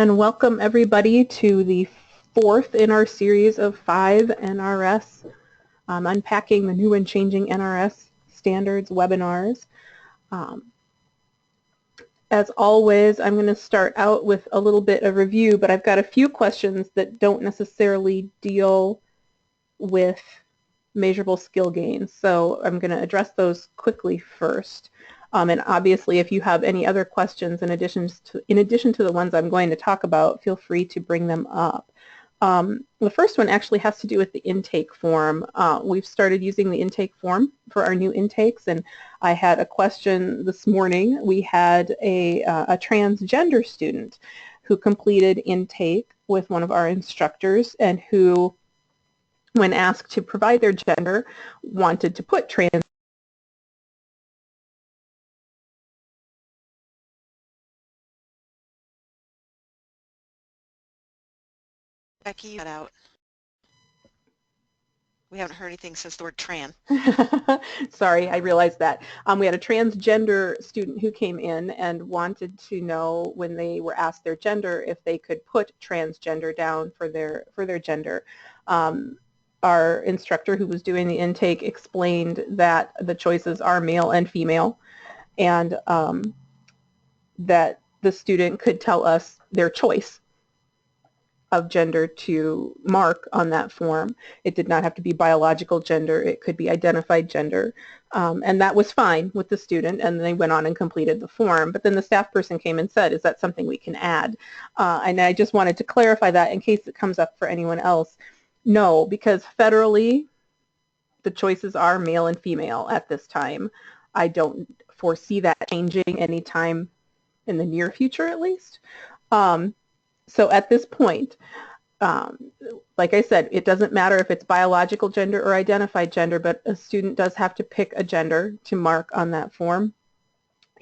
and welcome everybody to the fourth in our series of 5 NRS Unpacking the New and Changing NRS Standards webinars. As always, I'm going to start out with a little bit of review, but I've got a few questions that don't necessarily deal with measurable skill gains, so I'm going to address those quickly first. And obviously, if you have any other questions in addition to the ones I'm going to talk about, feel free to bring them up. The first one actually has to do with the intake form. We've started using the intake form for our new intakes, and I had a question this morning. We had a transgender student who completed intake with one of our instructors and who, when asked to provide their gender, wanted to put trans. Becky, you got out. We haven't heard anything since the word tran. Sorry, I realized that. We had a transgender student who came in and wanted to know, when they were asked their gender, if they could put transgender down for their gender. Our instructor who was doing the intake explained that the choices are male and female, and that the student could tell us their choice of gender to mark on that form. It did not have to be biological gender. It could be identified gender. And that was fine with the student, and they went on and completed the form. But then the staff person came and said, is that something we can add? And I just wanted to clarify that in case it comes up for anyone else. No, because federally, the choices are male and female at this time. I don't foresee that changing anytime in the near future, at least. So at this point, like I said, it doesn't matter if it's biological gender or identified gender, but a student does have to pick a gender to mark on that form.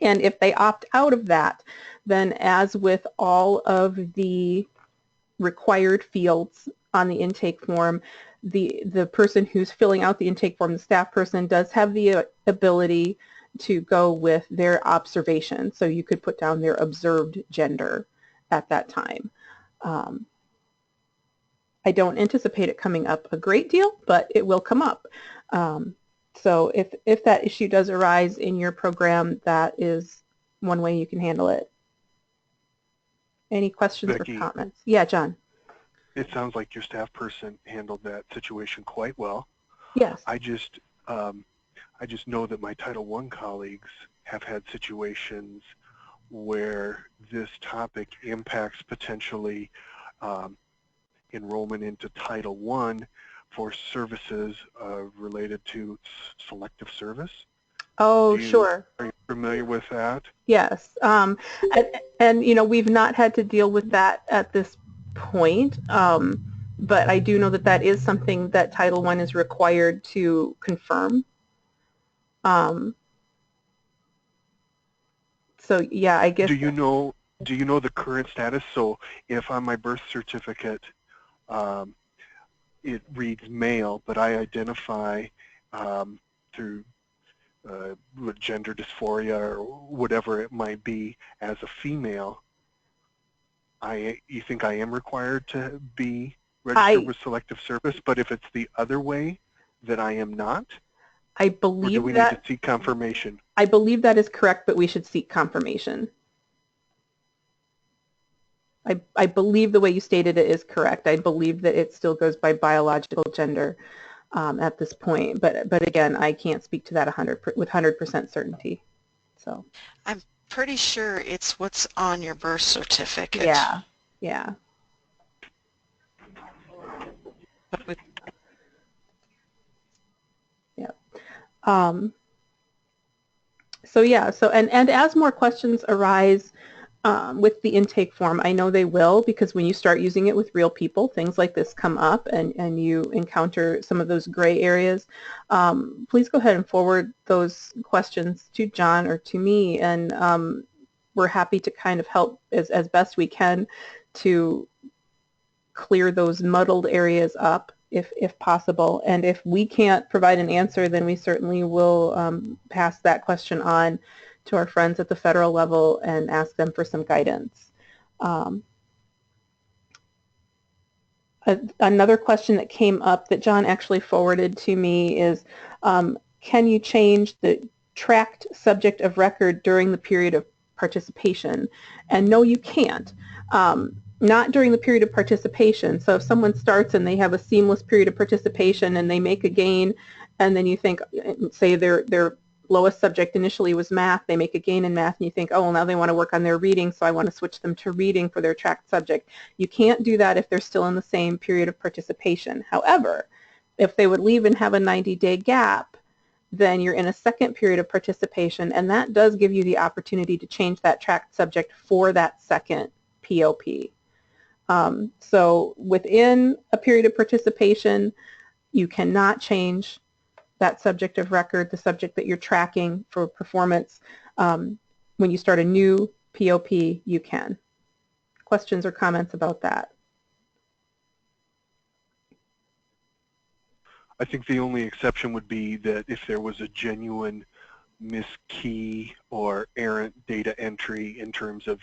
And if they opt out of that, then as with all of the required fields on the intake form, the person who's filling out the intake form, the staff person, does have the ability to go with their observation. So you could put down their observed gender at that time. I don't anticipate it coming up a great deal, but it will come up. So if that issue does arise in your program, that is one way you can handle it. Any questions Becky, or comments? Yeah, John. It sounds like your staff person handled that situation quite well. Yes. I just know that my Title I colleagues have had situations where this topic impacts potentially enrollment into Title I for services related to selective service. Oh, sure. Are you familiar with that? Yes. And you know, we've not had to deal with that at this point, but I do know that that is something that Title I is required to confirm. So yeah, I guess. Do you know the current status? So if on my birth certificate it reads male, but I identify through gender dysphoria or whatever it might be as a female, you think I am required to be registered with selective service? But if it's the other way, that I am not? I believe or do we need to seek confirmation? I believe that is correct, but we should seek confirmation. I believe the way you stated it is correct. I believe that it still goes by biological gender at this point, but again, I can't speak to that with 100% certainty. So I'm pretty sure it's what's on your birth certificate. Yeah, yeah. Yeah. So yeah, and as more questions arise with the intake form, I know they will, because when you start using it with real people, things like this come up and you encounter some of those gray areas. Please go ahead and forward those questions to John or to me, and we're happy to kind of help as best we can to clear those muddled areas up if possible. And if we can't provide an answer, then we certainly will pass that question on to our friends at the federal level and ask them for some guidance. Another question that came up that John actually forwarded to me is, can you change the tracked subject of record during the period of participation? And no, you can't. Not during the period of participation. So if someone starts and they have a seamless period of participation and they make a gain, and then you think, say their lowest subject initially was math, they make a gain in math, and you think, oh, well, now they want to work on their reading, so I want to switch them to reading for their tracked subject. You can't do that if they're still in the same period of participation. However, if they would leave and have a 90-day gap, then you're in a second period of participation, and that does give you the opportunity to change that tracked subject for that second POP. So within a period of participation, you cannot change that subject of record, the subject that you're tracking for performance. When you start a new POP, you can. Questions or comments about that? I think the only exception would be that if there was a genuine miskey or errant data entry in terms of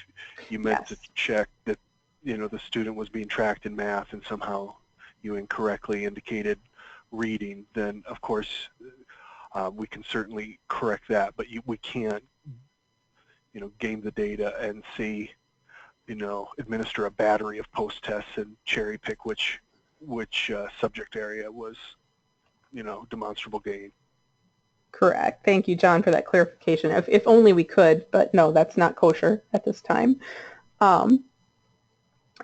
you meant to check that the student was being tracked in math and somehow you incorrectly indicated reading, then of course we can certainly correct that, but we can't game the data and see administer a battery of post tests and cherry pick which subject area was demonstrable gain. Correct. Thank you, John, for that clarification. If only we could, but no, that's not kosher at this time.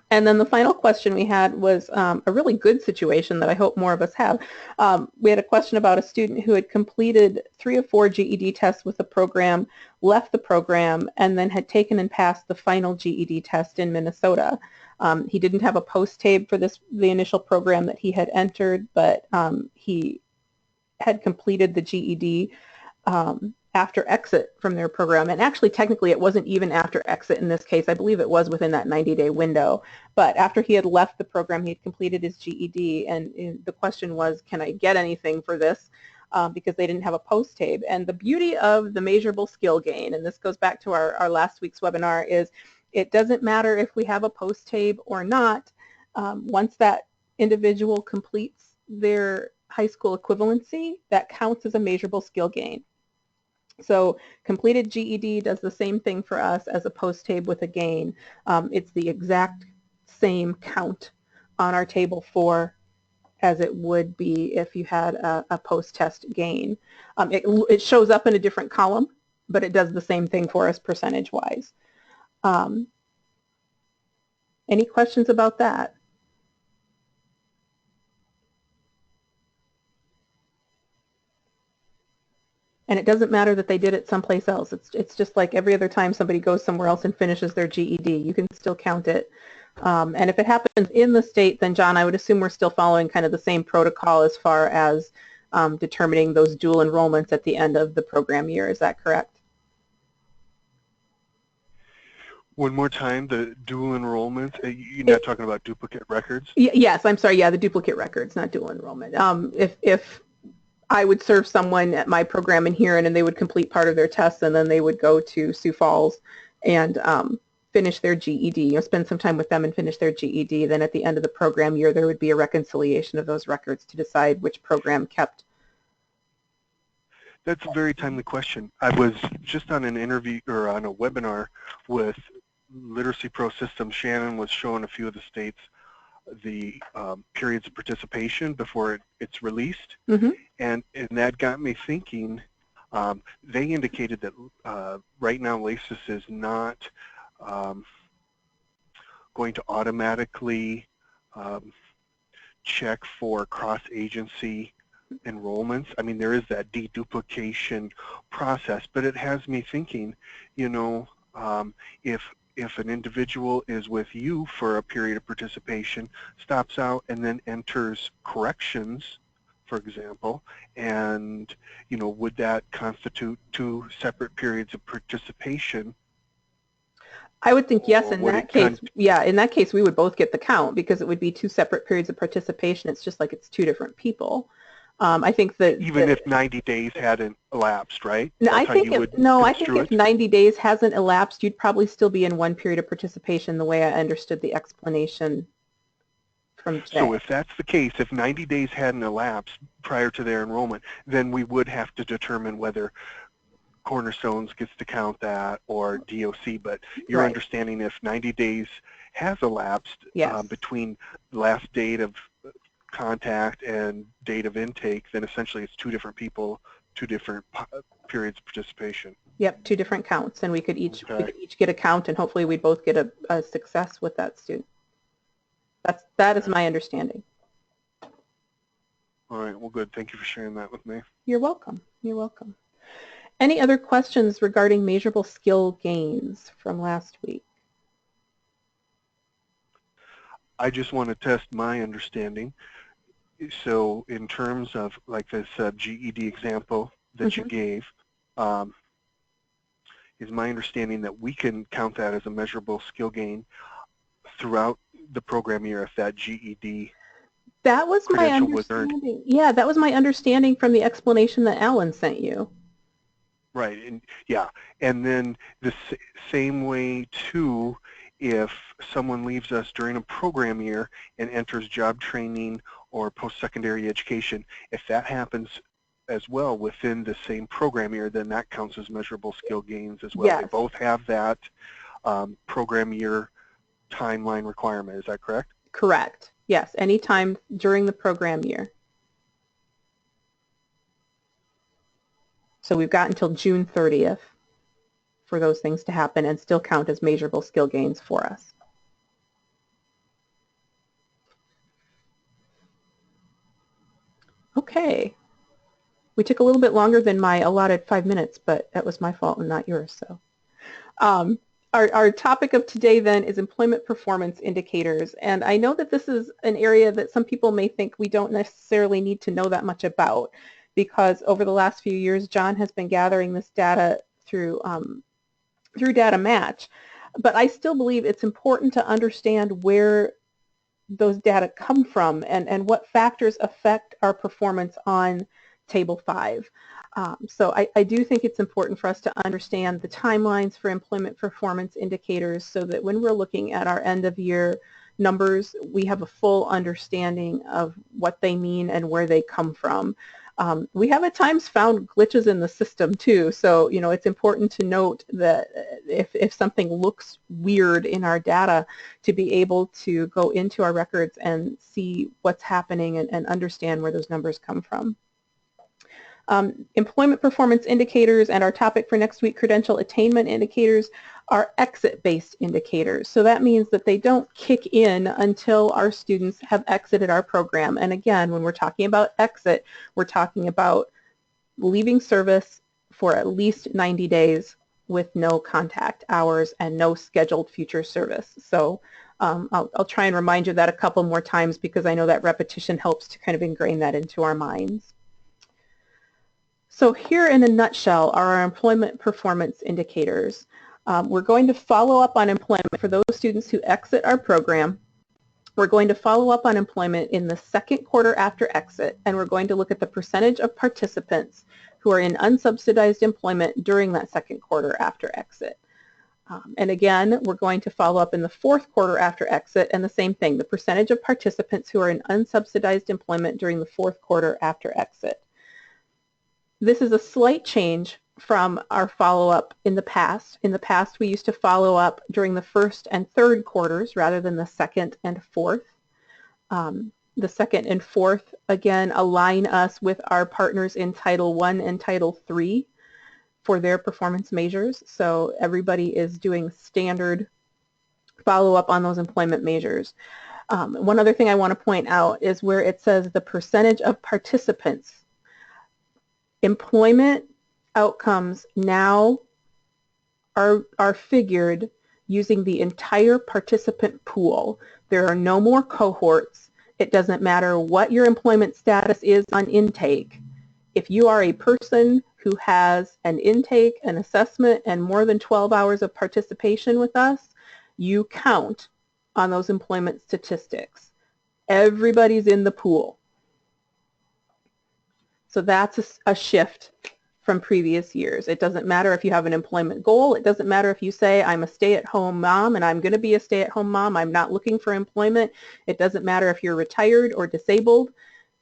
And then the final question we had was a really good situation that I hope more of us have. We had a question about a student who had completed 3 or 4 GED tests with the program, left the program, and then had taken and passed the final GED test in Minnesota. He didn't have a post-tabe for the initial program that he had entered, but he had completed the GED after exit from their program. And actually, technically, it wasn't even after exit in this case. I believe it was within that 90-day window. But after he had left the program, he had completed his GED. And the question was, can I get anything for this? Because they didn't have a post-tabe. And the beauty of the measurable skill gain, and this goes back to our last week's webinar, is it doesn't matter if we have a post-tabe or not. Once that individual completes their high school equivalency, that counts as a measurable skill gain. So completed GED does the same thing for us as a post-tabe with a gain. It's the exact same count on our table 4 as it would be if you had a post-test gain. It shows up in a different column, but it does the same thing for us percentage-wise. Any questions about that? And it doesn't matter that they did it someplace else. It's just like every other time somebody goes somewhere else and finishes their GED. You can still count it. And if it happens in the state, then John, I would assume we're still following kind of the same protocol as far as determining those dual enrollments at the end of the program year. Is that correct? One more time, the dual enrollment, you're not talking about duplicate records? Yes, I'm sorry. Yeah, the duplicate records, not dual enrollment. If I would serve someone at my program in Huron and they would complete part of their tests and then they would go to Sioux Falls and finish their GED, spend some time with them and finish their GED, then at the end of the program year there would be a reconciliation of those records to decide which program kept. That's a very timely question. I was just on an interview or on a webinar with Literacy Pro Systems. Shannon was showing a few of the states the periods of participation before it's released, and that got me thinking. They indicated that right now LACES is not going to automatically check for cross-agency enrollments. I mean, there is that deduplication process, but it has me thinking, if an individual is with you for a period of participation, stops out and then enters corrections, for example, and, would that constitute 2 separate periods of participation? I would think yes, in that case, in that case we would both get the count because it would be 2 separate periods of participation. It's just like it's 2 different people. I think that even if 90 days hadn't elapsed, right? No, I think if 90 days hasn't elapsed, you'd probably still be in 1 period of participation the way I understood the explanation from today. So if that's the case, if 90 days hadn't elapsed prior to their enrollment, then we would have to determine whether Cornerstones gets to count that or DOC, but your Right. understanding if 90 days has elapsed Yes. between the last date of contact and date of intake, then essentially it's two different people, two different periods of participation. Yep, 2 different counts, and we could each get a count, and hopefully we'd both get a success with that student. That is my understanding. All right, well, good. Thank you for sharing that with me. You're welcome. You're welcome. Any other questions regarding measurable skill gains from last week? I just want to test my understanding. So in terms of like this GED example that you gave, is my understanding that we can count that as a measurable skill gain throughout the program year if that GED that was my credential was earned. understanding. Yeah, that was my understanding from the explanation that Alan sent you. Right, and yeah, and then the same way too, if someone leaves us during a program year and enters job training or post-secondary education, if that happens as well within the same program year, then that counts as measurable skill gains as well. Yes. They both have that program year timeline requirement. Is that correct? Correct. Yes, anytime during the program year. So we've got until June 30th for those things to happen and still count as measurable skill gains for us. Okay. We took a little bit longer than my allotted 5 minutes, but that was my fault and not yours. So, our topic of today then is employment performance indicators. And I know that this is an area that some people may think we don't necessarily need to know that much about, because over the last few years, John has been gathering this data through Data Match. But I still believe it's important to understand where those data come from and what factors affect our performance on Table 5. So I do think it's important for us to understand the timelines for employment performance indicators so that when we're looking at our end of year numbers, we have a full understanding of what they mean and where they come from. We have at times found glitches in the system too, so it's important to note that if something looks weird in our data, to be able to go into our records and see what's happening and understand where those numbers come from. Employment performance indicators and our topic for next week, credential attainment indicators, are exit-based indicators. So that means that they don't kick in until our students have exited our program. And again, when we're talking about exit, we're talking about leaving service for at least 90 days with no contact hours and no scheduled future service. So I'll try and remind you that a couple more times because I know that repetition helps to kind of ingrain that into our minds. So here in a nutshell are our employment performance indicators. We're going to follow up on employment for those students who exit our program. We're going to follow up on employment in the second quarter after exit, and we're going to look at the percentage of participants who are in unsubsidized employment during that second quarter after exit. And again, we're going to follow up in the fourth quarter after exit, and the same thing, the percentage of participants who are in unsubsidized employment during the fourth quarter after exit. This is a slight change from our follow-up in the past. In the past, we used to follow up during the first and third quarters rather than the second and fourth. The second and fourth, again, align us with our partners in Title I and Title III for their performance measures. So everybody is doing standard follow-up on those employment measures. One other thing I want to point out is where it says the percentage of participants. Employment outcomes now are figured using the entire participant pool. There are no more cohorts. It doesn't matter what your employment status is on intake. If you are a person who has an intake, an assessment, and more than 12 hours of participation with us, you count on those employment statistics. Everybody's in the pool. So that's a shift from previous years. It doesn't matter if you have an employment goal. It doesn't matter if you say, I'm a stay-at-home mom and I'm going to be a stay-at-home mom. I'm not looking for employment. It doesn't matter if you're retired or disabled.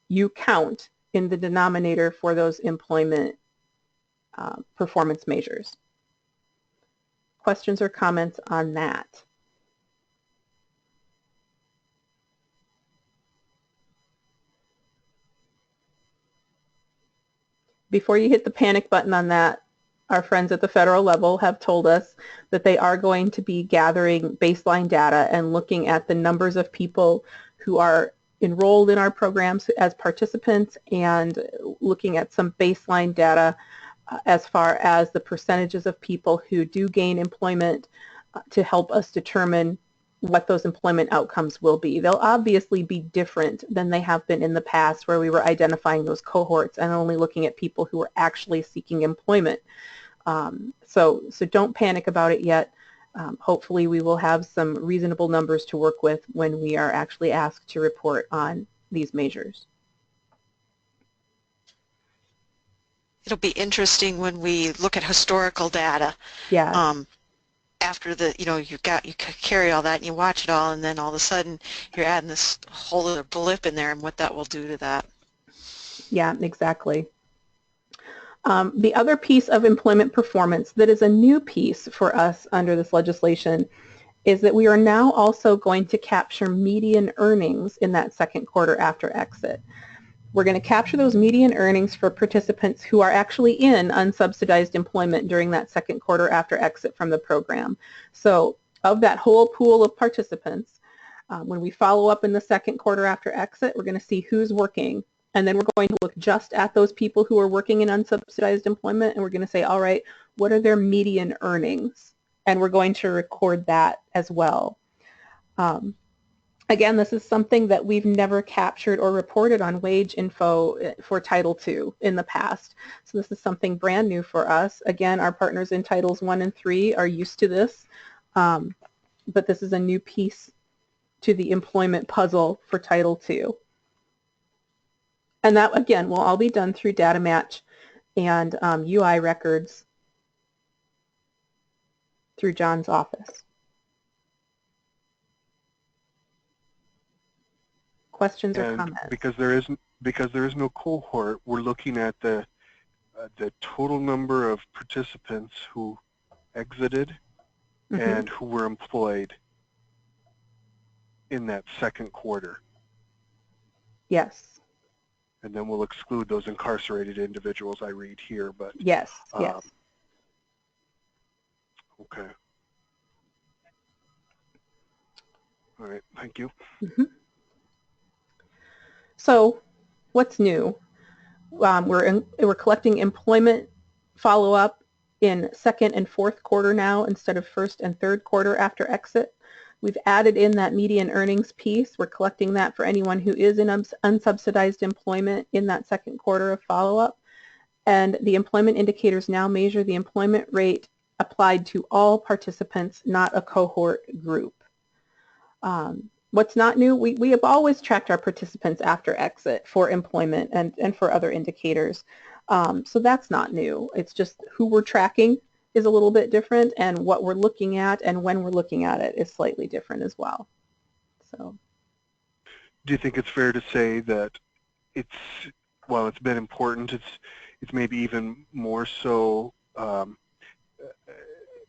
You count in the denominator for those employment performance measures. Questions or comments on that? Before you hit the panic button on that, our friends at the federal level have told us that they are going to be gathering baseline data and looking at the numbers of people who are enrolled in our programs as participants and looking at some baseline data as far as the percentages of people who do gain employment to help us determine what those employment outcomes will be. They'll obviously be different than they have been in the past, where we were identifying those cohorts and only looking at people who were actually seeking employment. So don't panic about it yet. Hopefully we will have some reasonable numbers to work with when we are actually asked to report on these measures. It'll be interesting when we look at historical data. Yeah. After the, you carry all that and you watch it all, and then all of a sudden you're adding this whole other blip in there and what that will do to that. Yeah, exactly. The other piece of employment performance that is a new piece for us under this legislation is that we are now also going to capture median earnings in that second quarter after exit. We're going to capture those median earnings for participants who are actually in unsubsidized employment during that second quarter after exit from the program. So of that whole pool of participants, when we follow up in the second quarter after exit, we're going to see who's working. And then we're going to look just at those people who are working in unsubsidized employment, and we're going to say, all right, what are their median earnings? And we're going to record that as well. Again, this is something that we've never captured or reported on wage info for Title II in the past. So this is something brand new for us. Again, our partners in Titles I and III are used to this, but this is a new piece to the employment puzzle for Title II. And that, again, will all be done through data match and UI records through John's office. Questions or comments? Because there is no cohort, we're looking at the total number of participants who exited and who were employed in that second quarter. Yes. And then we'll exclude those incarcerated individuals I read here, but yes, yes. Okay. All right, thank you. So what's new? We're collecting employment follow-up in second and fourth quarter now instead of first and third quarter after exit. We've added in that median earnings piece. We're collecting that for anyone who is in unsubsidized employment in that second quarter of follow-up. And the employment indicators now measure the employment rate applied to all participants, not a cohort group. What's not new, we have always tracked our participants after exit for employment and for other indicators. So that's not new. It's just who we're tracking is a little bit different, and what we're looking at and when we're looking at it is slightly different as well. So, do you think it's fair to say that while it's been important, it's maybe even more so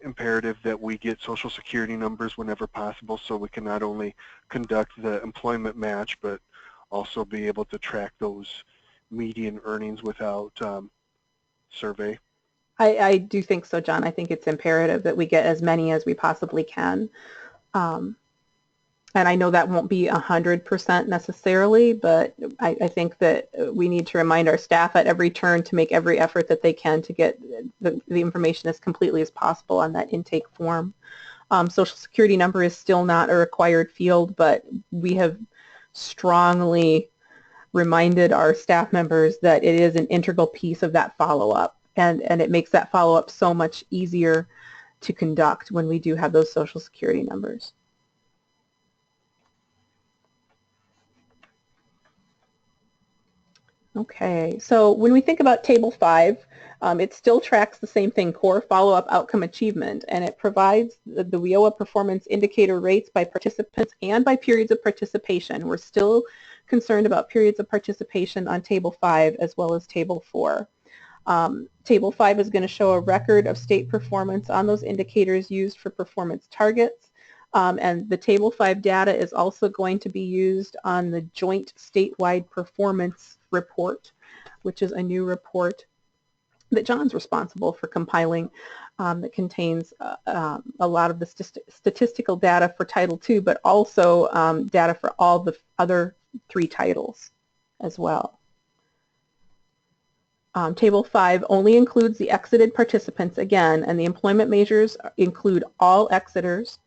imperative that we get Social Security numbers whenever possible, so we can not only conduct the employment match but also be able to track those median earnings without survey? I do think so, John. I think it's imperative that we get as many as we possibly can. And I know that won't be 100% necessarily, but I think that we need to remind our staff at every turn to make every effort that they can to get the information as completely as possible on that intake form. Social Security number is still not a required field, but we have strongly reminded our staff members that it is an integral piece of that follow-up, and it makes that follow-up so much easier to conduct when we do have those Social Security numbers. Okay, so when we think about Table 5, it still tracks the same thing, core follow-up outcome achievement, and it provides the WIOA performance indicator rates by participants and by periods of participation. We're still concerned about periods of participation on Table 5 as well as Table 4. Table 5 is going to show a record of state performance on those indicators used for performance targets. And the Table 5 data is also going to be used on the Joint Statewide Performance Report, which is a new report that John's responsible for compiling that contains a lot of the statistical data for Title II, but also data for all the other 3 titles as well. Table 5 only includes the exited participants again, and the employment measures include all exiters,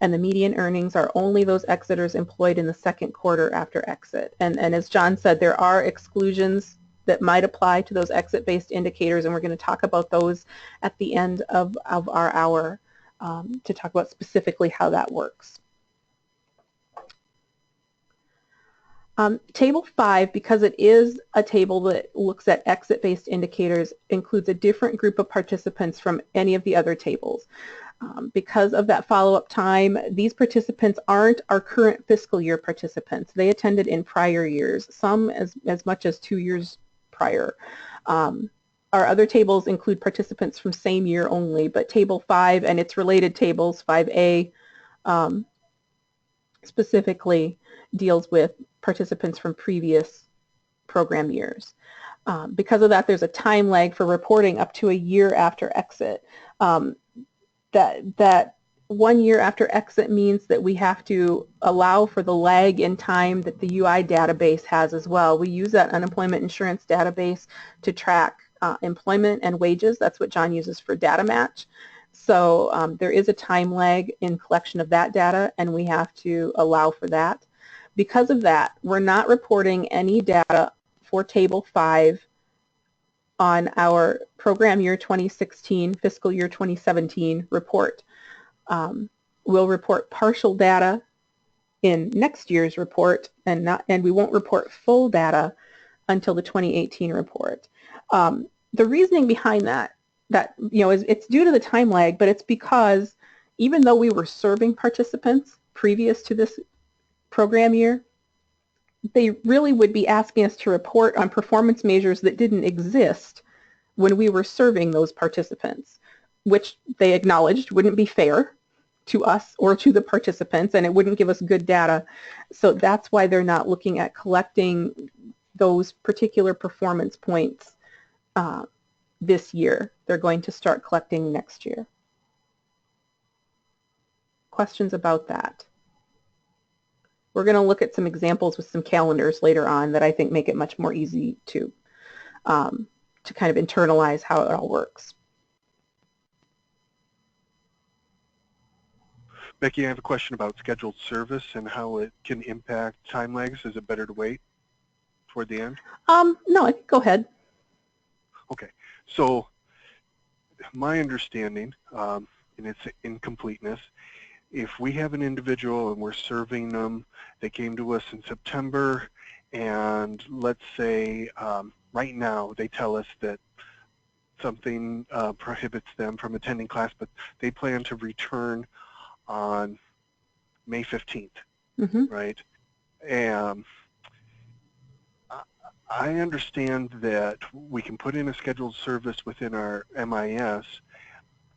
and the median earnings are only those exiters employed in the second quarter after exit. And as John said, there are exclusions that might apply to those exit-based indicators, and we're going to talk about those at the end of our hour to talk about specifically how that works. Table 5, because it is a table that looks at exit-based indicators, includes a different group of participants from any of the other tables. Because of that follow-up time, these participants aren't our current fiscal year participants. They attended in prior years, some as much as 2 years prior. Our other tables include participants from same year only, but Table 5 and its related tables, 5A, specifically deals with participants from previous program years. Because of that, there's a time lag for reporting up to a year after exit. That 1 year after exit means that we have to allow for the lag in time that the UI database has as well. We use that unemployment insurance database to track employment and wages. That's what John uses for data match. So there is a time lag in collection of that data, and we have to allow for that. Because of that, we're not reporting any data for Table 5 on our program year 2016, fiscal year 2017 report. We'll report partial data in next year's report, and we won't report full data until the 2018 report. The reasoning behind that is it's due to the time lag, but it's because even though we were serving participants previous to this program year, they really would be asking us to report on performance measures that didn't exist when we were serving those participants, which they acknowledged wouldn't be fair to us or to the participants, and it wouldn't give us good data. So that's why they're not looking at collecting those particular performance points this year. They're going to start collecting next year. Questions about that? We're going to look at some examples with some calendars later on that I think make it much more easy to kind of internalize how it all works. Becky, I have a question about scheduled service and how it can impact time lags. Is it better to wait toward the end? No, go ahead. Okay, so my understanding, in its incompleteness, if we have an individual and we're serving them, they came to us in September, and let's say right now they tell us that something prohibits them from attending class, but they plan to return on May 15th, right? And I understand that we can put in a scheduled service within our MIS,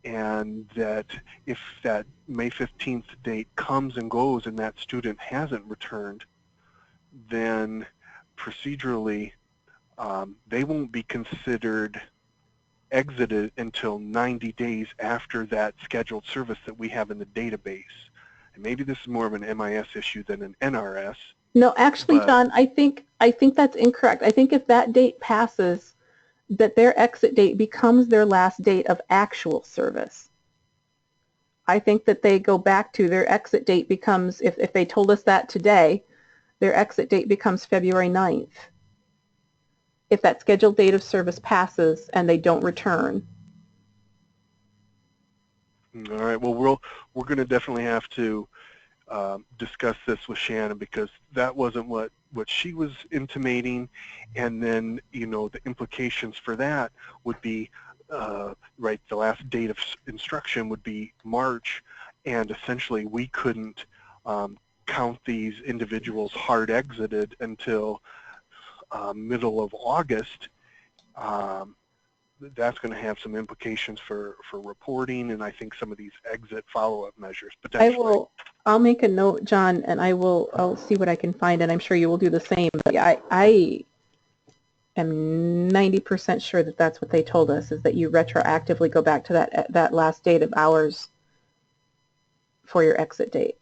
and that if that May 15th date comes and goes and that student hasn't returned, then procedurally they won't be considered exited until 90 days after that scheduled service that we have in the database. And maybe this is more of an MIS issue than an NRS. No, actually, John, I think that's incorrect. I think if that date passes, that their exit date becomes their last date of actual service. I think that they go back to their exit date becomes, if they told us that today, their exit date becomes February 9th. If that scheduled date of service passes and they don't return. All right, well, we're going to definitely have to discuss this with Shannon, because that wasn't what she was intimating. And then, you know, the implications for that would be, right, the last date of instruction would be March, and essentially we couldn't count these individuals hard exited until middle of August. That's going to have some implications for reporting, and I think some of these exit follow-up measures potentially. I'll make a note, John, and I'll see what I can find, and I'm sure you will do the same. But I am 90% sure that that's what they told us, is that you retroactively go back to that last date of hours for your exit date.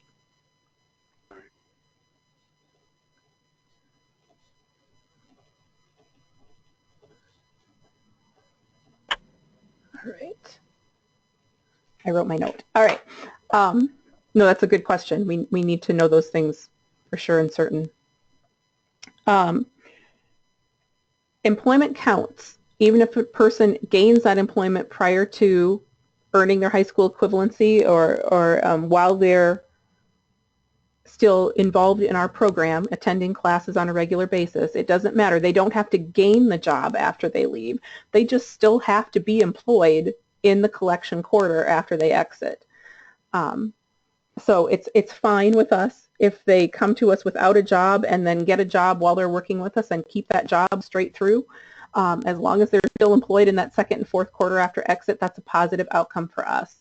All right. I wrote my note. All right. No, that's a good question. We need to know those things for sure and certain. Employment counts. Even if a person gains that employment prior to earning their high school equivalency, or while they're still involved in our program, attending classes on a regular basis, it doesn't matter. They don't have to gain the job after they leave. They just still have to be employed in the collection quarter after they exit. So it's fine with us if they come to us without a job and then get a job while they're working with us and keep that job straight through. As long as they're still employed in that second and fourth quarter after exit, that's a positive outcome for us.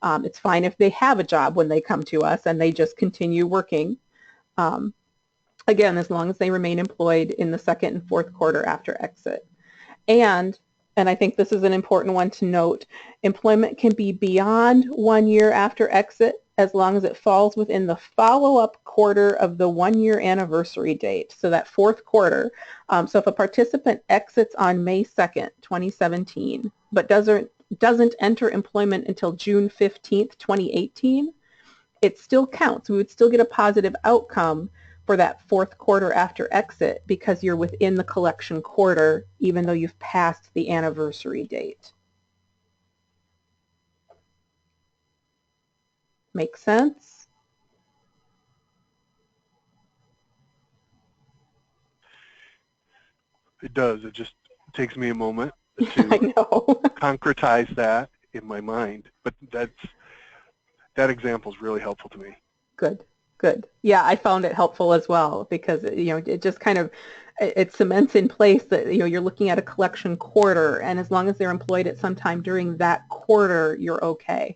It's fine if they have a job when they come to us and they just continue working. Again, as long as they remain employed in the second and fourth quarter after exit. And I think this is an important one to note, employment can be beyond 1 year after exit as long as it falls within the follow-up quarter of the 1-year anniversary date, so that fourth quarter. So if a participant exits on May 2nd, 2017, but doesn't enter employment until June 15th, 2018, it still counts. We would still get a positive outcome for that fourth quarter after exit because you're within the collection quarter, even though you've passed the anniversary date. Make sense? It does. It just takes me a moment I to know. concretize that in my mind. But that example is really helpful to me. Good, good. Yeah, I found it helpful as well because, you know, it just kind of, it cements in place that, you know, you're looking at a collection quarter, and as long as they're employed at some time during that quarter, you're okay.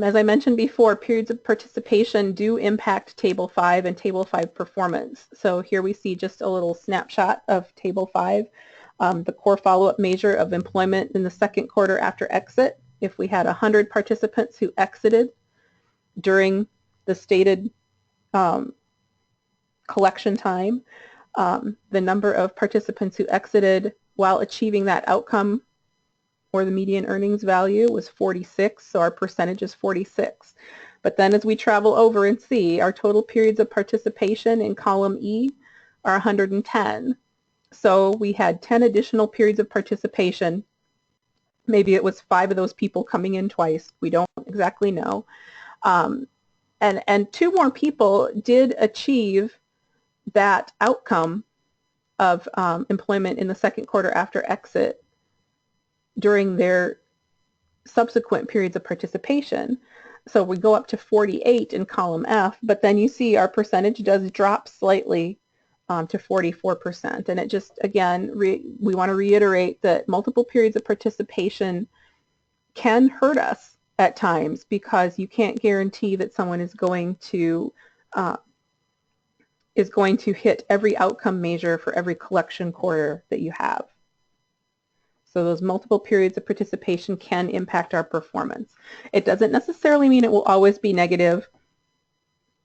As I mentioned before, periods of participation do impact Table 5 and Table 5 performance. So here we see just a little snapshot of Table 5, the core follow-up measure of employment in the second quarter after exit. If we had 100 participants who exited during the stated collection time, the number of participants who exited while achieving that outcome or the median earnings value was 46, so our percentage is 46. But then as we travel over and see, our total periods of participation in column E are 110. So we had 10 additional periods of participation. Maybe it was 5 of those people coming in twice. We don't exactly know. And 2 more people did achieve that outcome of employment in the second quarter after exit during their subsequent periods of participation. So we go up to 48 in column F, but then you see our percentage does drop slightly to 44%. And it just, again, we want to reiterate that multiple periods of participation can hurt us at times because you can't guarantee that someone is going to hit every outcome measure for every collection quarter that you have. So those multiple periods of participation can impact our performance. It doesn't necessarily mean it will always be negative,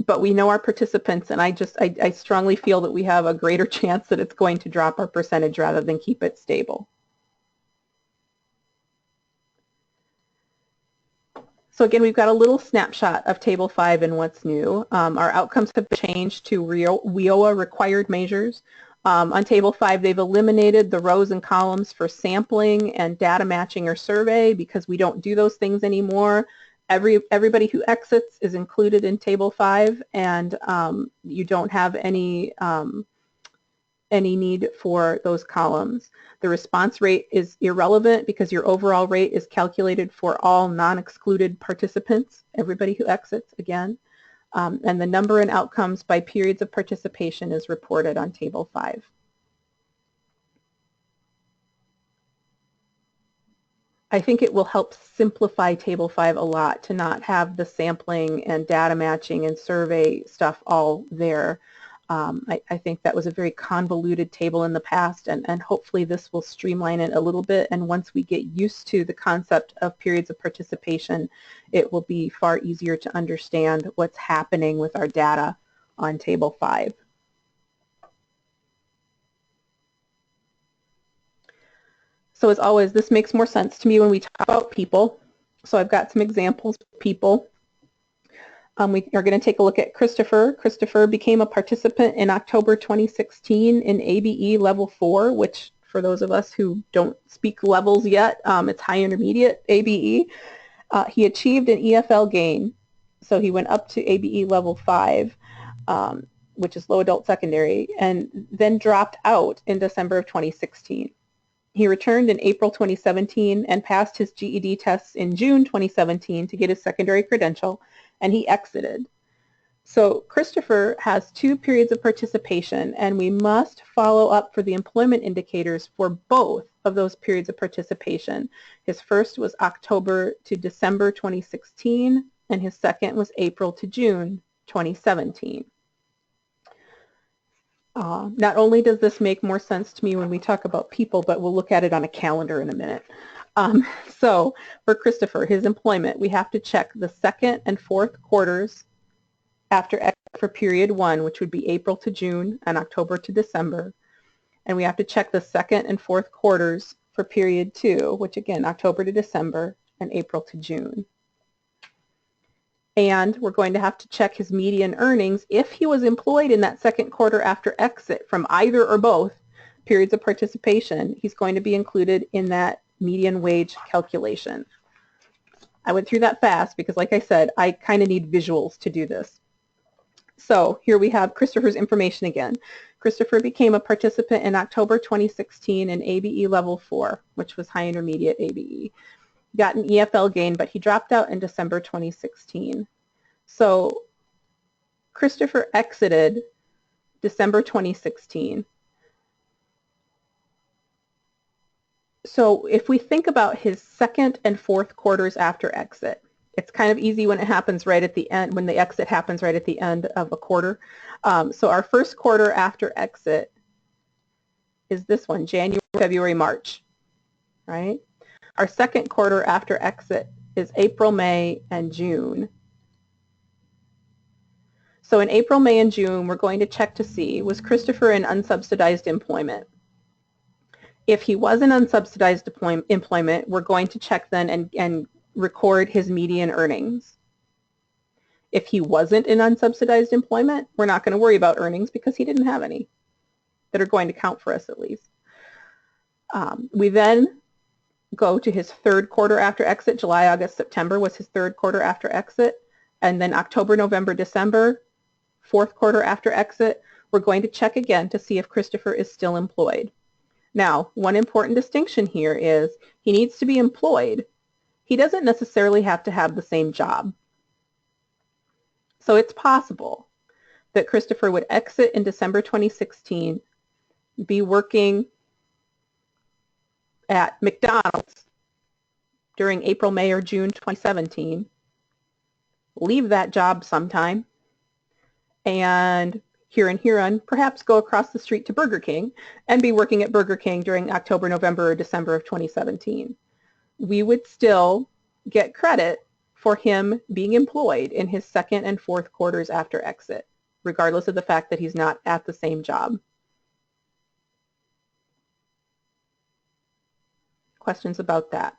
but we know our participants, and I strongly feel that we have a greater chance that it's going to drop our percentage rather than keep it stable. So again, we've got a little snapshot of Table 5 and what's new. Our outcomes have changed to WIOA required measures. On Table 5, they've eliminated the rows and columns for sampling and data matching or survey because we don't do those things anymore. Everybody who exits is included in Table 5, and you don't have any need for those columns. The response rate is irrelevant because your overall rate is calculated for all non-excluded participants, everybody who exits again. And the number and outcomes by periods of participation is reported on Table 5. I think it will help simplify Table 5 a lot to not have the sampling and data matching and survey stuff all there. I think that was a very convoluted table in the past, and hopefully this will streamline it a little bit, and once we get used to the concept of periods of participation, it will be far easier to understand what's happening with our data on Table 5. So as always, this makes more sense to me when we talk about people. So I've got some examples of people. We are going to take a look at Christopher. Christopher became a participant in October 2016 in ABE Level 4, which for those of us who don't speak levels yet, it's High Intermediate ABE. He achieved an EFL gain, so he went up to ABE Level 5, which is Low Adult Secondary, and then dropped out in December of 2016. He returned in April 2017 and passed his GED tests in June 2017 to get his secondary credential, and he exited. So Christopher has 2 periods of participation, and we must follow up for the employment indicators for both of those periods of participation. His first was October to December 2016, and his second was April to June 2017. Not only does this make more sense to me when we talk about people, but we'll look at it on a calendar in a minute. So for Christopher, his employment, we have to check the second and fourth quarters after exit for period 1, which would be April to June and October to December. And we have to check the second and fourth quarters for period 2, which again, October to December and April to June. And we're going to have to check his median earnings if he was employed in that second quarter after exit from either or both periods of participation. He's going to be included in that median wage calculation. I went through that fast because, like I said, I kind of need visuals to do this. So here we have Christopher's information again. Christopher became a participant in October 2016 in ABE Level 4, which was High Intermediate ABE. Got an EFL gain, but he dropped out in December 2016. So Christopher exited December 2016. So if we think about his second and fourth quarters after exit, it's kind of easy when it happens right at the end, when the exit happens right at the end of a quarter. So our first quarter after exit is this one, January, February, March, right? Our second quarter after exit is April, May, and June. So in April, May, and June, we're going to check to see, was Christopher in unsubsidized employment? If he was in unsubsidized employment, we're going to check then and record his median earnings. If he wasn't in unsubsidized employment, we're not going to worry about earnings because he didn't have any that are going to count for us at least. We then go to his third quarter after exit. July, August, September was his third quarter after exit. And then October, November, December, fourth quarter after exit, we're going to check again to see if Christopher is still employed. Now, one important distinction here is he needs to be employed. He doesn't necessarily have to have the same job. So it's possible that Christopher would exit in December 2016, be working at McDonald's during April, May, or June 2017, leave that job sometime, and here and here on, perhaps go across the street to Burger King and be working at Burger King during October, November, or December of 2017. We would still get credit for him being employed in his second and fourth quarters after exit, regardless of the fact that he's not at the same job. Questions about that?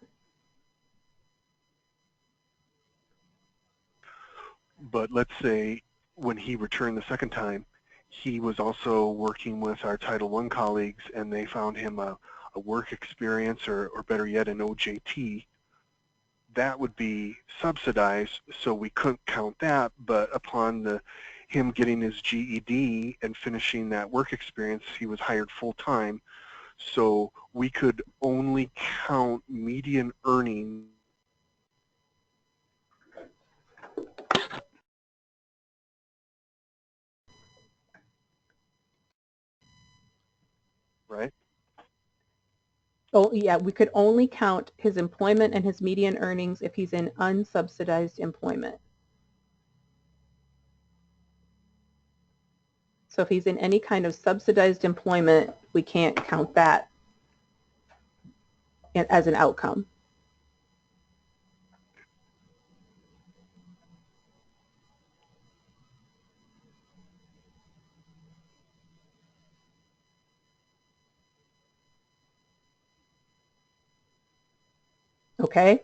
But let's say when he returned the second time, he was also working with our Title I colleagues, and they found him a work experience, or better yet, an OJT. That would be subsidized, so we couldn't count that, but upon him getting his GED and finishing that work experience, he was hired full-time, so we could only count median earnings. Right? Oh, yeah, we could only count his employment and his median earnings if he's in unsubsidized employment. So if he's in any kind of subsidized employment, we can't count that as an outcome. Okay?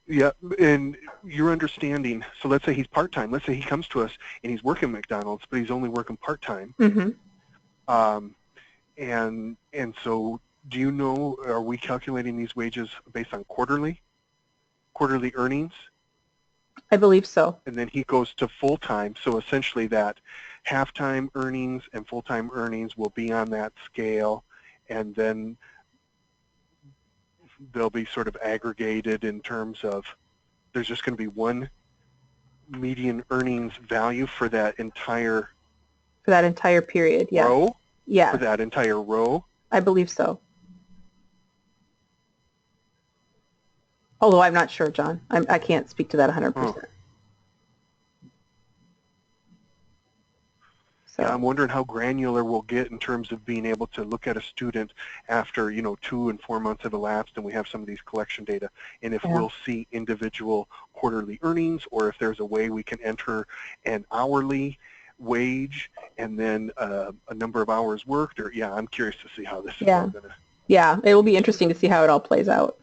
Yeah, and your understanding, so let's say he's part-time. Let's say he comes to us and he's working McDonald's, but he's only working part-time. Mm-hmm. And so do you know, are we calculating these wages based on quarterly earnings? I believe so. And then he goes to full-time, so essentially that half-time earnings and full-time earnings will be on that scale, and then they'll be sort of aggregated in terms of there's just going to be one median earnings value for that entire period, yeah. row? Yeah. For that entire row? I believe so. Although I'm not sure, John. I can't speak to that 100%. Oh. So. Yeah, I'm wondering how granular we'll get in terms of being able to look at a student after, 2 and 4 months have elapsed and we have some of these collection data, and if we'll see individual quarterly earnings, or if there's a way we can enter an hourly wage and then a number of hours worked, or I'm curious to see how this is all going to. Yeah, it will be interesting to see how it all plays out.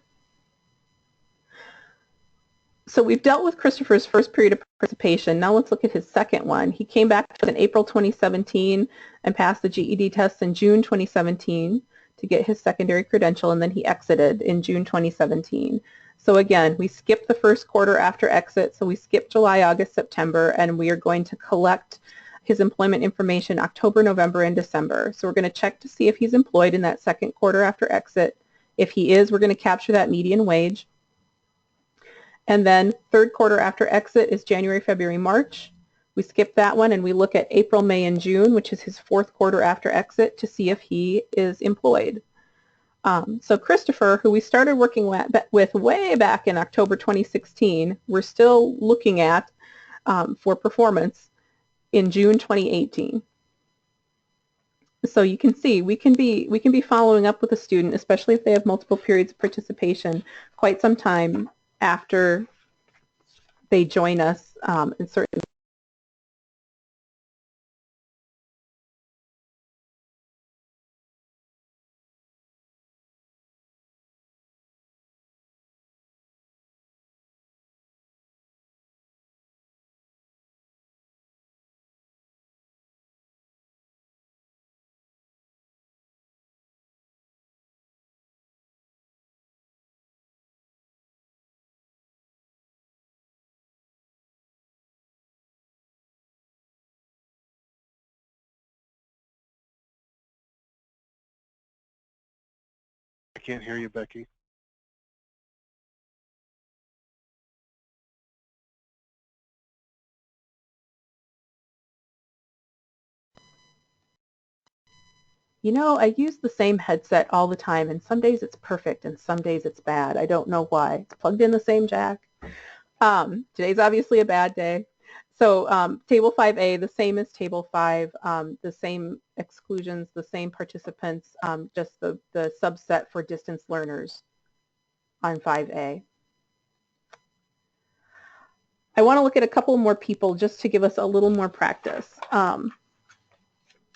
So we've dealt with Christopher's first period of participation. Now let's look at his second one. He came back in April 2017 and passed the GED test in June 2017 to get his secondary credential, and then he exited in June 2017. So again, we skipped the first quarter after exit, so we skipped July, August, September, and we are going to collect his employment information October, November, and December. So we're going to check to see if he's employed in that second quarter after exit. If he is, we're going to capture that median wage. And then third quarter after exit is January, February, March. We skip that one and we look at April, May, and June, which is his fourth quarter after exit, to see if he is employed. So Christopher, who we started working with way back in October 2016, we're still looking at for performance in June 2018. So you can see we can be following up with a student, especially if they have multiple periods of participation, quite some time after they join us in certain. I can't hear you, Becky. I use the same headset all the time, and some days it's perfect and some days it's bad. I don't know why. It's plugged in the same jack. Today's obviously a bad day. So Table 5A, the same as Table 5, the same exclusions, the same participants, just the subset for distance learners on 5A. I want to look at a couple more people just to give us a little more practice.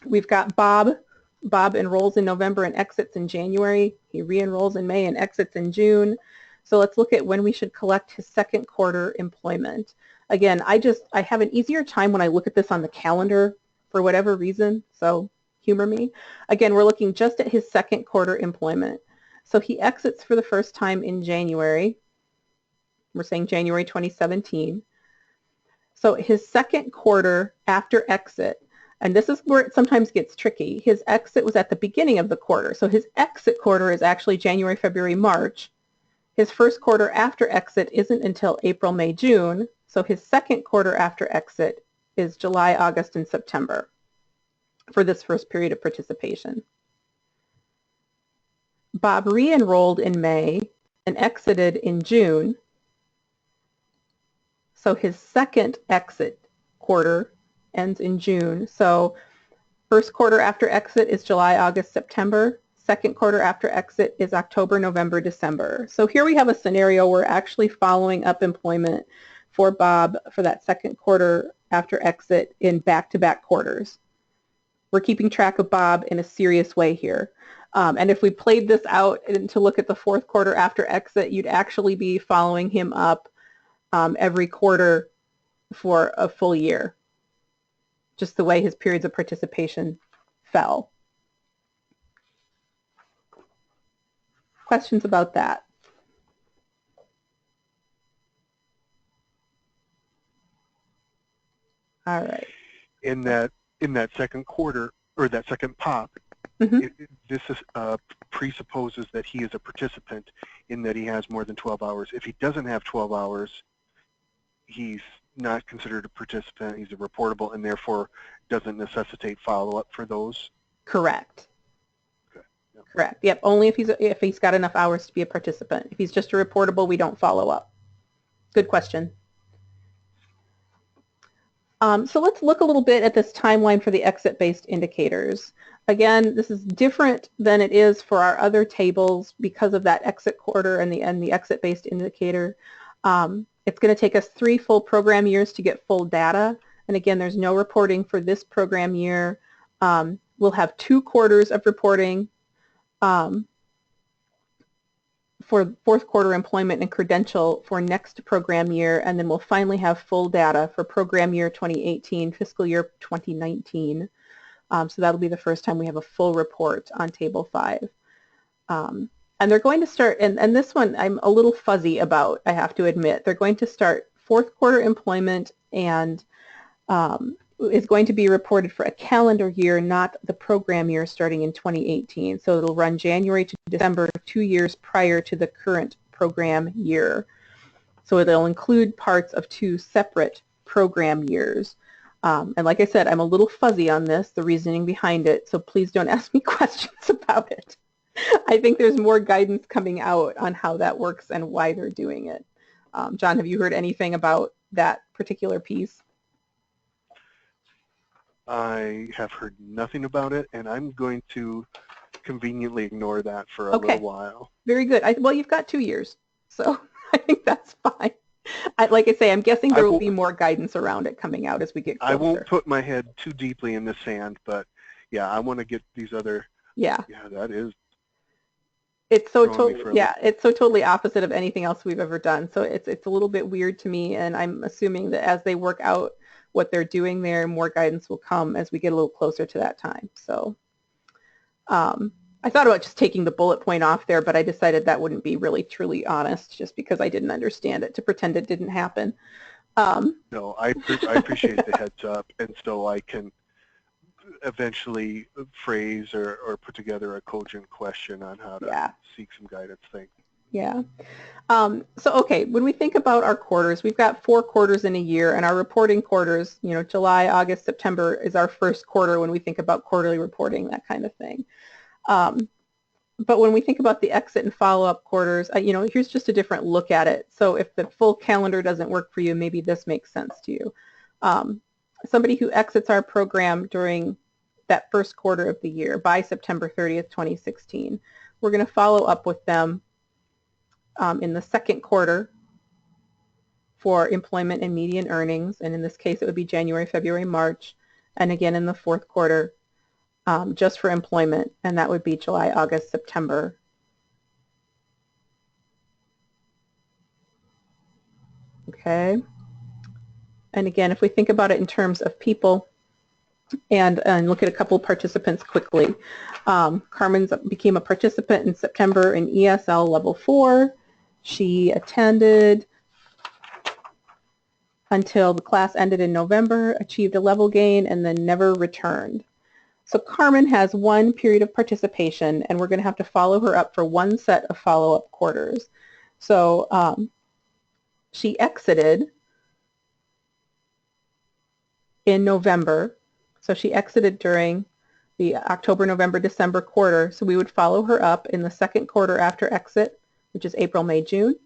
We've got Bob. Bob enrolls in November and exits in January. He re-enrolls in May and exits in June. So let's look at when we should collect his second quarter employment. Again, I have an easier time when I look at this on the calendar for whatever reason, so humor me. Again, we're looking just at his second quarter employment. So he exits for the first time in January. We're saying January 2017. So his second quarter after exit, and this is where it sometimes gets tricky, his exit was at the beginning of the quarter. So his exit quarter is actually January, February, March. His first quarter after exit isn't until April, May, June. So his second quarter after exit is July, August, and September for this first period of participation. Bob re-enrolled in May and exited in June. So his second exit quarter ends in June. So first quarter after exit is July, August, September. Second quarter after exit is October, November, December. So here we have a scenario where we're actually following up employment for Bob for that second quarter after exit in back-to-back quarters. We're keeping track of Bob in a serious way here. And if we played this out and to look at the fourth quarter after exit, you'd actually be following him up every quarter for a full year, just the way his periods of participation fell. Questions about that? All right. In that second quarter, or that second pop, this is, presupposes that he is a participant in that he has more than 12 hours. If he doesn't have 12 hours, he's not considered a participant. He's a reportable and therefore doesn't necessitate follow-up for those? Correct. Okay. Yep. Correct. Yep. Only if he's got enough hours to be a participant. If he's just a reportable, we don't follow up. Good question. So let's look a little bit at this timeline for the exit-based indicators. Again, this is different than it is for our other tables because of that exit quarter and the exit-based indicator. It's going to take us 3 full program years to get full data. And again, there's no reporting for this program year. We'll have 2 quarters of reporting for fourth quarter employment and credential for next program year, and then we'll finally have full data for program year 2018, fiscal year 2019. So that'll be the first time we have a full report on Table 5. And they're going to start, and this one I'm a little fuzzy about, I have to admit. They're going to start fourth quarter employment and is going to be reported for a calendar year, not the program year starting in 2018. So it'll run January to December, 2 years prior to the current program year. So it'll include parts of 2 separate program years. And like I said, I'm a little fuzzy on this, the reasoning behind it, so please don't ask me questions about it. I think there's more guidance coming out on how that works and why they're doing it. John, have you heard anything about that particular piece? I have heard nothing about it, and I'm going to conveniently ignore that for a little while. Very good. Well, you've got 2 years, so I think that's fine. Like I say, I'm guessing there will be more guidance around it coming out as we get closer. I won't put my head too deeply in the sand, but yeah, I want to get these other. Yeah, that is. It's so totally, it's so totally opposite of anything else we've ever done. So it's a little bit weird to me, and I'm assuming that as they work out what they're doing there, more guidance will come as we get a little closer to that time. So I thought about just taking the bullet point off there, but I decided that wouldn't be really truly honest just because I didn't understand it, to pretend it didn't happen. No, I appreciate the heads up, and so I can eventually phrase or put together a cogent question on how to seek some guidance. Thanks. Yeah. So, okay, when we think about our quarters, we've got 4 quarters in a year, and our reporting quarters, you know, July, August, September is our first quarter when we think about quarterly reporting, that kind of thing. But when we think about the exit and follow-up quarters, you know, here's just a different look at it. So if the full calendar doesn't work for you, maybe this makes sense to you. Somebody who exits our program during that first quarter of the year by September 30th, 2016, we're going to follow up with them in the second quarter for employment and median earnings, and in this case it would be January, February, March, and again in the fourth quarter just for employment, and that would be July, August, September. Okay. And again, if we think about it in terms of people and look at a couple of participants quickly. Carmen became a participant in September in ESL Level 4. She attended until the class ended in November, achieved a level gain, and then never returned. So Carmen has one period of participation, and we're going to have to follow her up for one set of follow-up quarters. So she exited in November. So she exited during the October, November, December quarter. So we would follow her up in the second quarter after exit, which is April, May, June,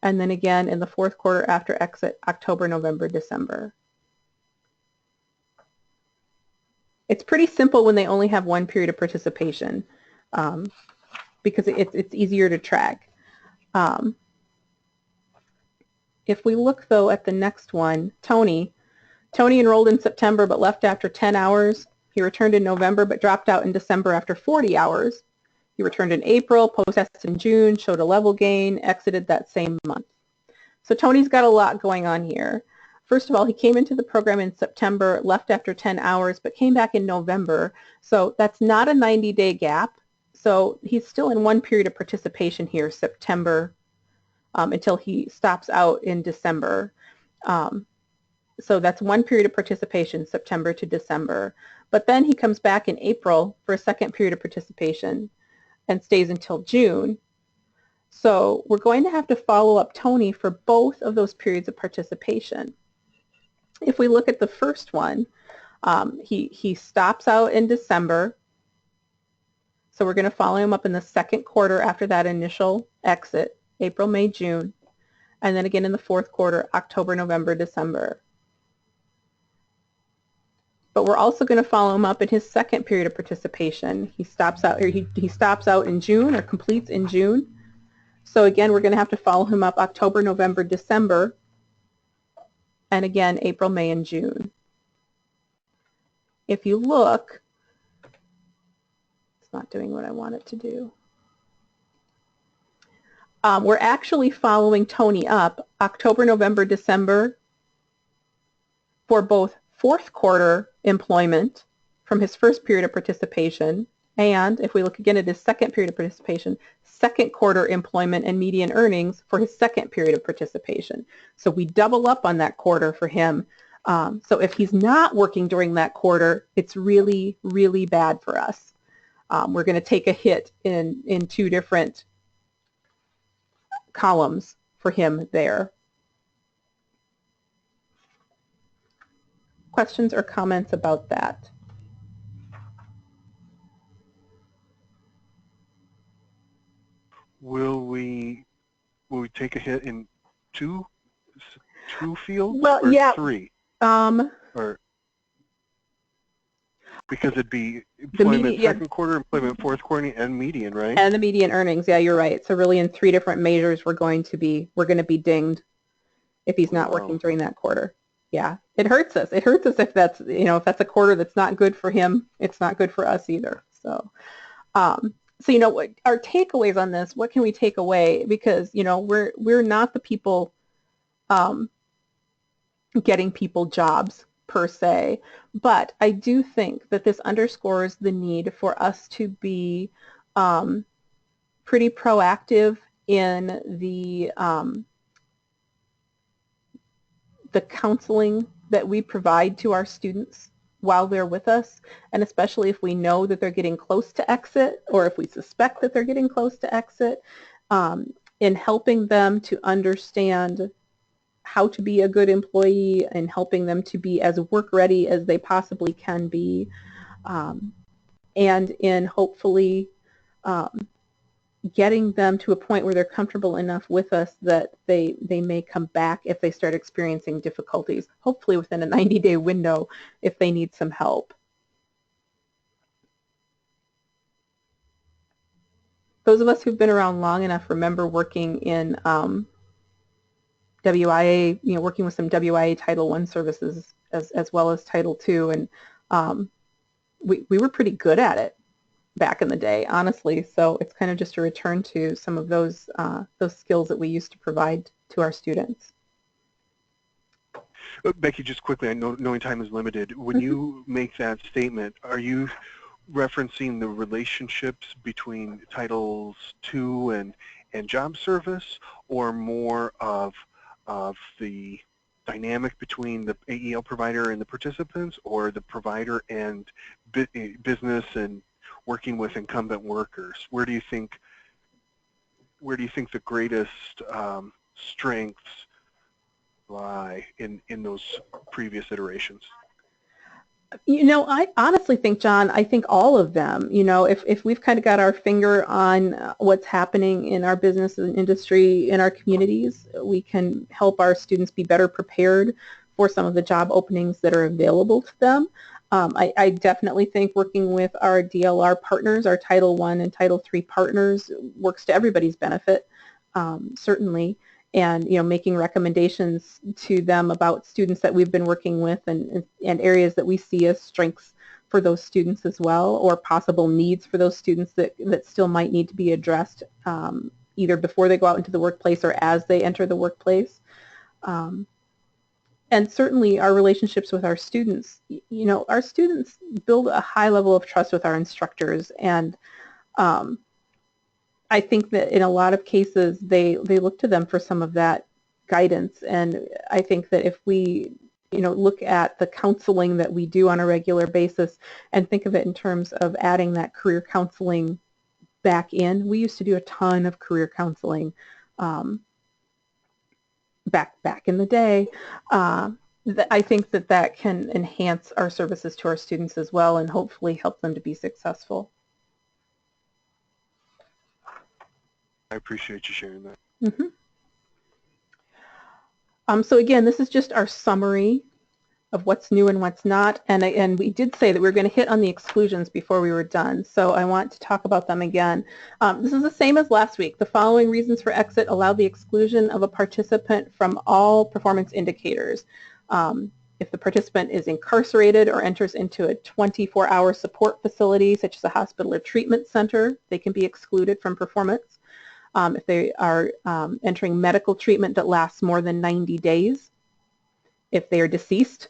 and then again in the fourth quarter after exit, October, November, December. It's pretty simple when they only have one period of participation because it's easier to track. If we look, though, at the next one, Tony enrolled in September but left after 10 hours. He returned in November but dropped out in December after 40 hours. He returned in April, post-test in June, showed a level gain, exited that same month. So Tony's got a lot going on here. First of all, he came into the program in September, left after 10 hours, but came back in November. So that's not a 90-day gap. So he's still in one period of participation here, September, until he stops out in December. So that's one period of participation, September to December. But then he comes back in April for a second period of participation and stays until June. So we're going to have to follow up Tony for both of those periods of participation. If we look at the first one, he stops out in December. So we're going to follow him up in the second quarter after that initial exit, April, May, June, and then again in the fourth quarter, October, November, December. But we're also going to follow him up in his second period of participation. He stops out, or he stops out in June or completes in June. So again, we're going to have to follow him up October, November, December, and again, April, May, and June. If you look, it's not doing what I want it to do. We're actually following Tony up October, November, December for both fourth quarter employment from his first period of participation, and if we look again at his second period of participation, second quarter employment and median earnings for his second period of participation. So we double up on that quarter for him. So if he's not working during that quarter, it's really, really bad for us. We're going to take a hit in two different columns for him there. Questions or comments about that? Will we take a hit in two fields or yeah. three? Or because it'd be employment second quarter, employment fourth quarter, and median, right? And the median earnings. Yeah, you're right. So really, in three different measures, we're going to be dinged if he's not working during that quarter. Yeah, it hurts us. It hurts us if that's if that's a quarter that's not good for him. It's not good for us either. So, so what our takeaways on this? What can we take away? Because we're not the people getting people jobs per se, but I do think that this underscores the need for us to be pretty proactive in the counseling that we provide to our students while they're with us, and especially if we know that they're getting close to exit or if we suspect that they're getting close to exit, in helping them to understand how to be a good employee and helping them to be as work ready as they possibly can be, and in hopefully getting them to a point where they're comfortable enough with us that they may come back if they start experiencing difficulties, hopefully within a 90-day window if they need some help. Those of us who've been around long enough remember working in WIA, working with some WIA Title I services as well as Title II, and we were pretty good at it back in the day, honestly. So it's kind of just a return to some of those skills that we used to provide to our students. Becky, just quickly, I know knowing time is limited. When you make that statement, are you referencing the relationships between Titles II and job service, or more of the dynamic between the AEL provider and the participants, or the provider and business and working with incumbent workers? Where do you think the greatest strengths lie in those previous iterations? You know, I honestly think, John, I think all of them. You know, if we've kind of got our finger on what's happening in our business and industry, in our communities, we can help our students be better prepared for some of the job openings that are available to them. I definitely think working with our DLR partners, our Title I and Title III partners, works to everybody's benefit, certainly. And, you know, making recommendations to them about students that we've been working with and areas that we see as strengths for those students as well, or possible needs for those students that still might need to be addressed either before they go out into the workplace or as they enter the workplace. And certainly our relationships with our students, you know, our students build a high level of trust with our instructors, and I think that in a lot of cases they look to them for some of that guidance. And I think that if we, you know, look at the counseling that we do on a regular basis and think of it in terms of adding that career counseling back in, we used to do a ton of career counseling back in the day. I think that can enhance our services to our students as well and hopefully help them to be successful. I appreciate you sharing that. Mm-hmm. So again, this is just our summary of what's new and what's not. And we did say that we were going to hit on the exclusions before we were done. So I want to talk about them again. This is the same as last week. The following reasons for exit allow the exclusion of a participant from all performance indicators. If the participant is incarcerated or enters into a 24-hour support facility, such as a hospital or treatment center, they can be excluded from performance. If they are entering medical treatment that lasts more than 90 days, if they are deceased,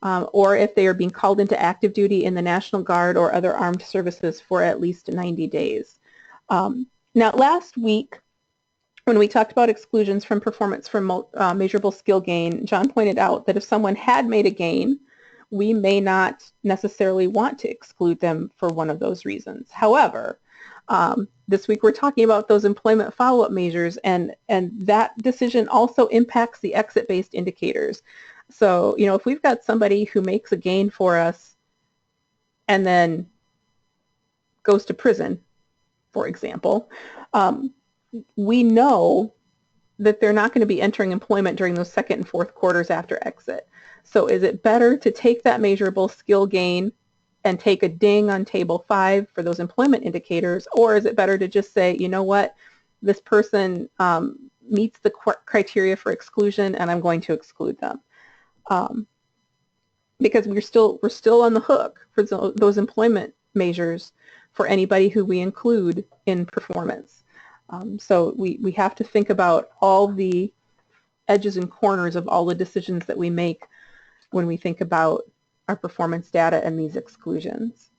or if they are being called into active duty in the National Guard or other armed services for at least 90 days. Now, last week, when we talked about exclusions from performance from measurable skill gain, John pointed out that if someone had made a gain, we may not necessarily want to exclude them for one of those reasons. However, this week we're talking about those employment follow-up measures, and that decision also impacts the exit-based indicators. So, you know, if we've got somebody who makes a gain for us and then goes to prison, for example, we know that they're not going to be entering employment during those second and fourth quarters after exit. So is it better to take that measurable skill gain and take a ding on table 5 for those employment indicators, or is it better to just say, you know what, this person meets the criteria for exclusion and I'm going to exclude them? Because we're still on the hook for those employment measures for anybody who we include in performance. So we have to think about all the edges and corners of all the decisions that we make when we think about our performance data and these exclusions.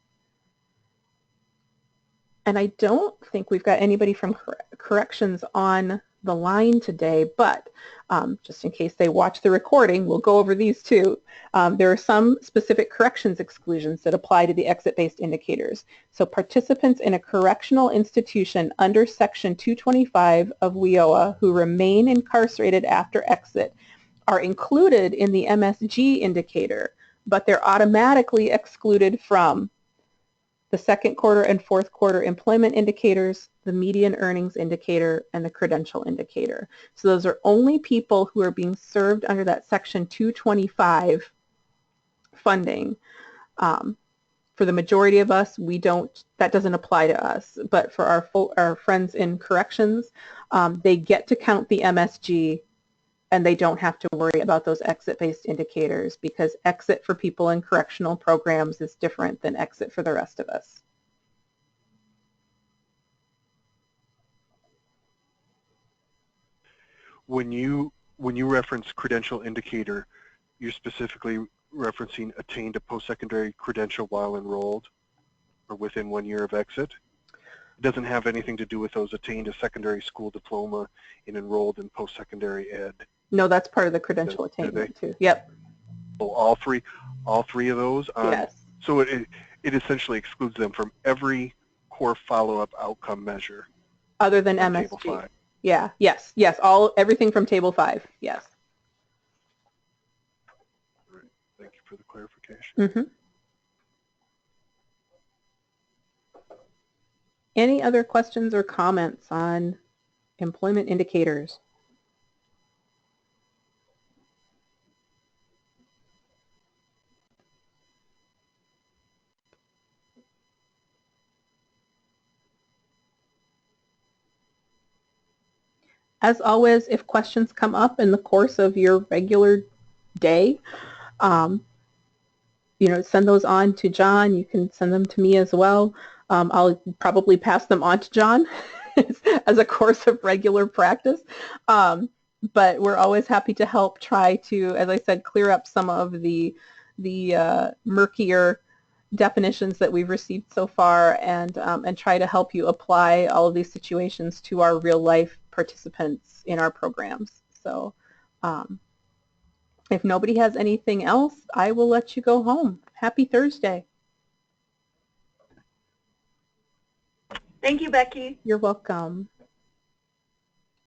And I don't think we've got anybody from corrections on the line today, but just in case they watch the recording, we'll go over these too. There are some specific corrections exclusions that apply to the exit-based indicators. So participants in a correctional institution under Section 225 of WIOA who remain incarcerated after exit are included in the MSG indicator, but they're automatically excluded from the second quarter and fourth quarter employment indicators, the median earnings indicator, and the credential indicator. So those are only people who are being served under that Section 225 funding. For the majority of us, that doesn't apply to us. But for our friends in corrections, they get to count the MSG and they don't have to worry about those exit-based indicators because exit for people in correctional programs is different than exit for the rest of us. When you when you reference credential indicator, you're specifically referencing attained a post-secondary credential while enrolled or within 1 year of exit. It doesn't have anything to do with those attained a secondary school diploma and enrolled in post-secondary ed. No, that's part of the credential attainment too. Yep. So all three of those? Yes. So it essentially excludes them from every core follow-up outcome measure. Other than MSG. Table 5. Yeah, yes, everything from Table 5, yes. All right. Thank you for the clarification. Mm-hmm. Any other questions or comments on employment indicators? As always, if questions come up in the course of your regular day, send those on to John. You can send them to me as well. I'll probably pass them on to John as a course of regular practice. But we're always happy to help try to, as I said, clear up some of the murkier definitions that we've received so far, and try to help you apply all of these situations to our real life participants in our programs. So if nobody has anything else, I will let you go home. Happy Thursday. Thank you, Becky. You're welcome.